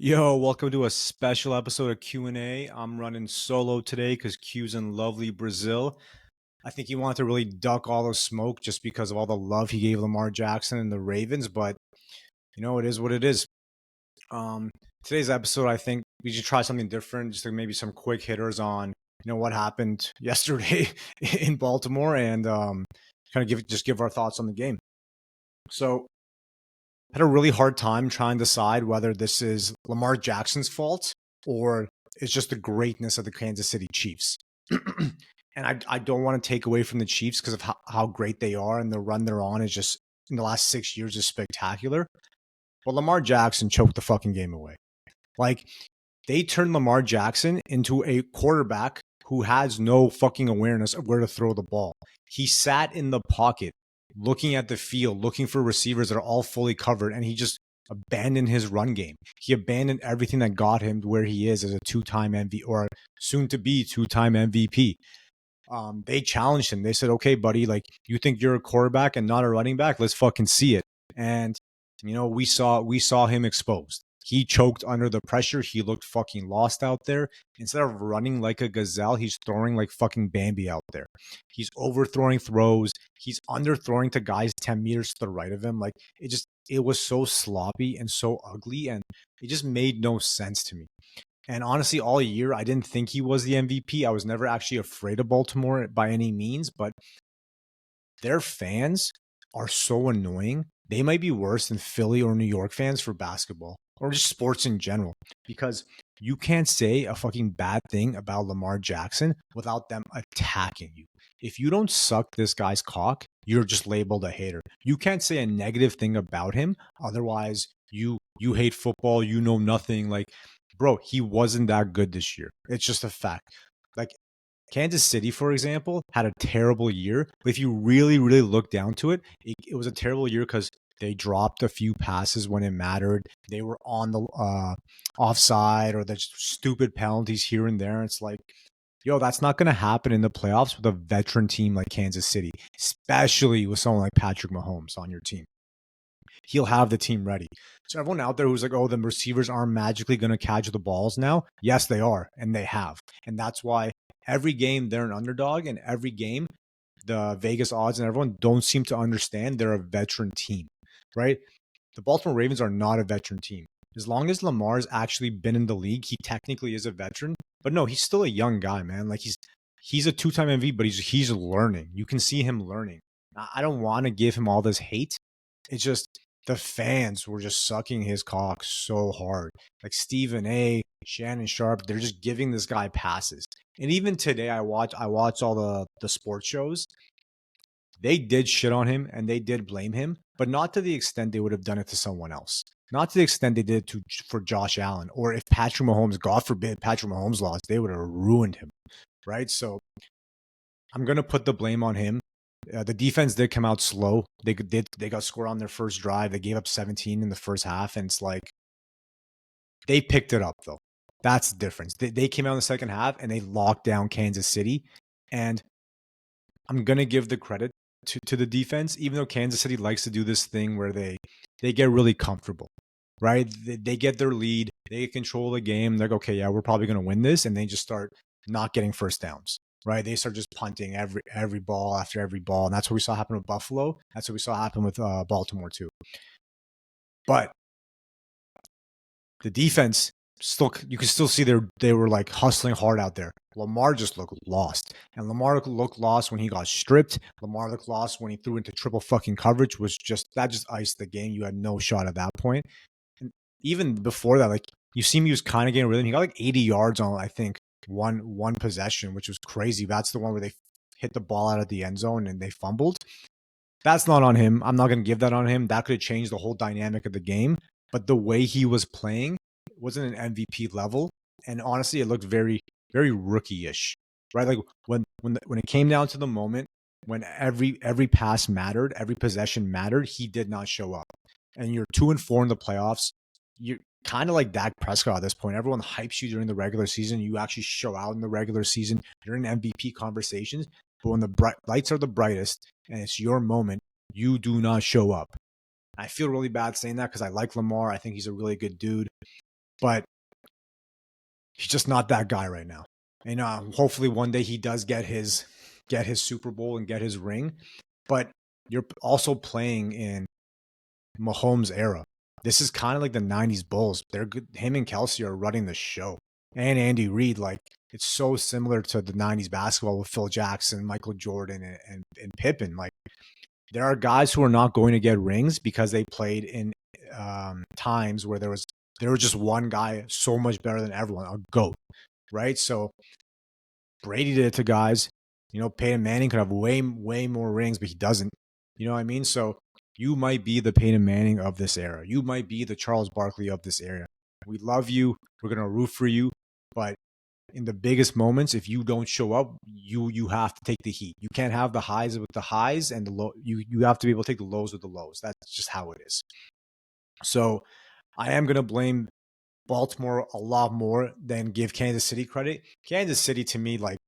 Yo, welcome to a special episode of Q&A. I'm running solo today because Q's in lovely Brazil. I think he wanted to really duck all the smoke just because of all the love he gave Lamar Jackson and the Ravens, but it is what it is. Um, Today's episode, I think we should try something different, just like maybe some quick hitters on, what happened yesterday in Baltimore and kind of give our thoughts on the game. So had a really hard time trying to decide whether this is Lamar Jackson's fault or it's just the greatness of the Kansas City Chiefs. And I don't want to take away from the Chiefs because of how great they are, and the run they're on is just in the last 6 years is spectacular. But Lamar Jackson choked the fucking game away. Like, they turned Lamar Jackson into a quarterback who has no fucking awareness of where to throw the ball. He sat in the pocket looking at the field, looking for receivers that are all fully covered, and he just abandoned his run game. He abandoned everything that got him to where he is as a two-time MVP or soon to be two-time MVP. They challenged him. They said, "Okay, buddy, like, you think you're a quarterback and not a running back? Let's fucking see it." And we saw him exposed. He choked under the pressure. He looked fucking lost out there. Instead of running like a gazelle, he's throwing like fucking Bambi out there. He's overthrowing throws. He's underthrowing to guys 10 meters to the right of him. Like, it was so sloppy and so ugly, and it just made no sense to me. And honestly, all year, I didn't think he was the MVP. I was never actually afraid of Baltimore by any means, but their fans are so annoying. They might be worse than Philly or New York fans for basketball or just sports in general, because you can't say a fucking bad thing about Lamar Jackson without them attacking you. If you don't suck this guy's cock, you're just labeled a hater. You can't say a negative thing about him. Otherwise, you hate football, you know nothing. Like, bro, he wasn't that good this year. It's just a fact. Like, Kansas City, for example, had a terrible year. But if you really, really look down to it, it was a terrible year because they dropped a few passes when it mattered. They were on the offside, or the stupid penalties here and there. It's like, yo, that's not going to happen in the playoffs with a veteran team like Kansas City, especially with someone like Patrick Mahomes on your team. He'll have the team ready. So everyone out there who's like, oh, the receivers aren't magically going to catch the balls now. Yes, they are. And they have. And that's why every game they're an underdog, and every game the Vegas odds and everyone don't seem to understand they're a veteran team, right? The Baltimore Ravens are not a veteran team. As long as Lamar's actually been in the league, he technically is a veteran. But no, he's still a young guy, man. Like, he's a two-time MVP, but he's learning. You can see him learning. I don't want to give him all this hate. It's just the fans were just sucking his cock so hard. Like Stephen A, Shannon Sharp, they're just giving this guy passes. And even today, I watch all the sports shows. They did shit on him and they did blame him, but not to the extent they would have done it to someone else. Not to the extent they did it for Josh Allen, or if Patrick Mahomes, God forbid, Patrick Mahomes lost, they would have ruined him, right? So I'm gonna put the blame on him. The defense did come out slow. They got scored on their first drive. They gave up 17 in the first half, and it's like they picked it up though. That's the difference. They came out in the second half and they locked down Kansas City. And I'm gonna give the credit to the defense, even though Kansas City likes to do this thing where they get really comfortable, right? They get their lead, they control the game. They're like, okay, yeah, we're probably gonna win this, and they just start not getting first downs. Right, they start just punting every ball after every ball, and that's what we saw happen with Buffalo. That's what we saw happen with Baltimore too. But the defense still, you can still see they were like hustling hard out there. Lamar just looked lost, and Lamar looked lost when he got stripped. Lamar looked lost when he threw into triple fucking coverage. That just iced the game. You had no shot at that point. And even before that, like, you see him, he was kind of getting rhythm. He got like 80 yards on, I think, one possession, which was crazy. That's the one where they hit the ball out of the end zone and they fumbled. That's not on him. I'm not going to give that on him. That could have changed the whole dynamic of the game. But the way he was playing wasn't an MVP level, and honestly, it looked very, very rookie-ish, right? Like when it came down to the moment when every pass mattered, every possession mattered, he did not show up. And you're 2-4 in the playoffs. You're kind of like Dak Prescott at this point. Everyone hypes you during the regular season. You actually show out in the regular season. You're in MVP conversations. But when the lights are the brightest and it's your moment, you do not show up. I feel really bad saying that because I like Lamar. I think he's a really good dude. but he's just not that guy right now. And hopefully one day he does get his Super Bowl and get his ring. But you're also playing in Mahomes' era. This is kind of like the '90s Bulls. They're good. Him and Kelsey are running the show, and Andy Reid. Like it's so similar to the '90s basketball with Phil Jackson, Michael Jordan, and Pippen. Like there are guys who are not going to get rings because they played in times where there was just one guy so much better than everyone, a GOAT, right? So Brady did it to guys. Peyton Manning could have way more rings, but he doesn't. You know what I mean? So you might be the Peyton Manning of this era. You might be the Charles Barkley of this era. We love you. We're gonna root for you, but in the biggest moments, if you don't show up, you have to take the heat. You can't have the highs with the highs and the low. You have to be able to take the lows with the lows. That's just how it is. So I am gonna blame Baltimore a lot more than give Kansas City credit. Kansas City to me, like,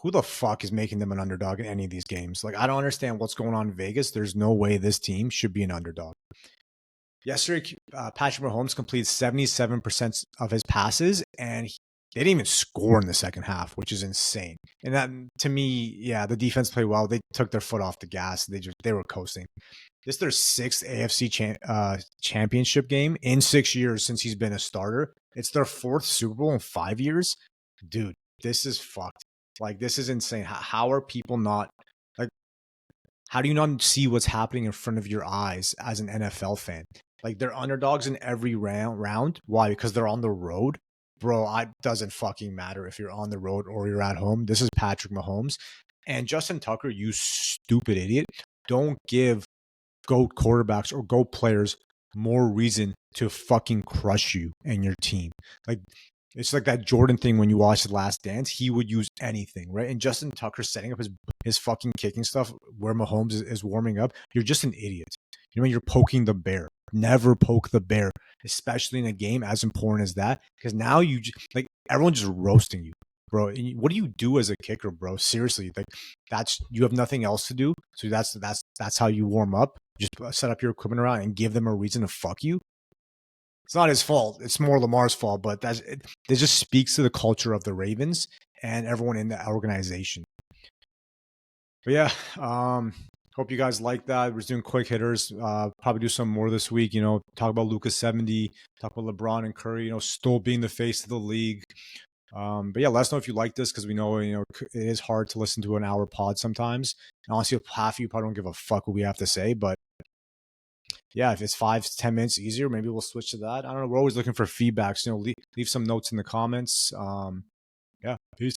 who the fuck is making them an underdog in any of these games? Like, I don't understand what's going on in Vegas. There's no way this team should be an underdog. Yesterday, Patrick Mahomes completed 77% of his passes, and they didn't even score in the second half, which is insane. And that, to me, yeah, the defense played well. They took their foot off the gas. They were coasting. This is their sixth AFC championship game in 6 years since he's been a starter. It's their fourth Super Bowl in 5 years. Dude, this is fucked. Like, this is insane. How are people not, like, how do you not see what's happening in front of your eyes as an NFL fan? Like, they're underdogs in every round. Why? Because they're on the road. Bro, it doesn't fucking matter if you're on the road or you're at home. This is Patrick Mahomes. And Justin Tucker, you stupid idiot. Don't give GOAT quarterbacks or GOAT players more reason to fucking crush you and your team. Like, it's like that Jordan thing when you watch The Last Dance. He would use anything, right? And Justin Tucker setting up his fucking kicking stuff where Mahomes is warming up. You're just an idiot. You're poking the bear. Never poke the bear, especially in a game as important as that, because now like everyone's just roasting you, bro. And what do you do as a kicker, bro? Seriously, like you have nothing else to do, so that's how you warm up. Just set up your equipment around and give them a reason to fuck you. It's not his fault. It's more Lamar's fault, but it just speaks to the culture of the Ravens and everyone in the organization. But yeah, hope you guys like that. We're doing quick hitters. Probably do some more this week. Talk about Lucas 70, talk about LeBron and Curry. Still being the face of the league. But yeah, let us know if you like this, because we know it is hard to listen to an hour pod sometimes. And honestly, half of you probably don't give a fuck what we have to say. But yeah, if it's 5 to 10 minutes easier, maybe we'll switch to that. I don't know. We're always looking for feedbacks. Leave some notes in the comments. Yeah, peace.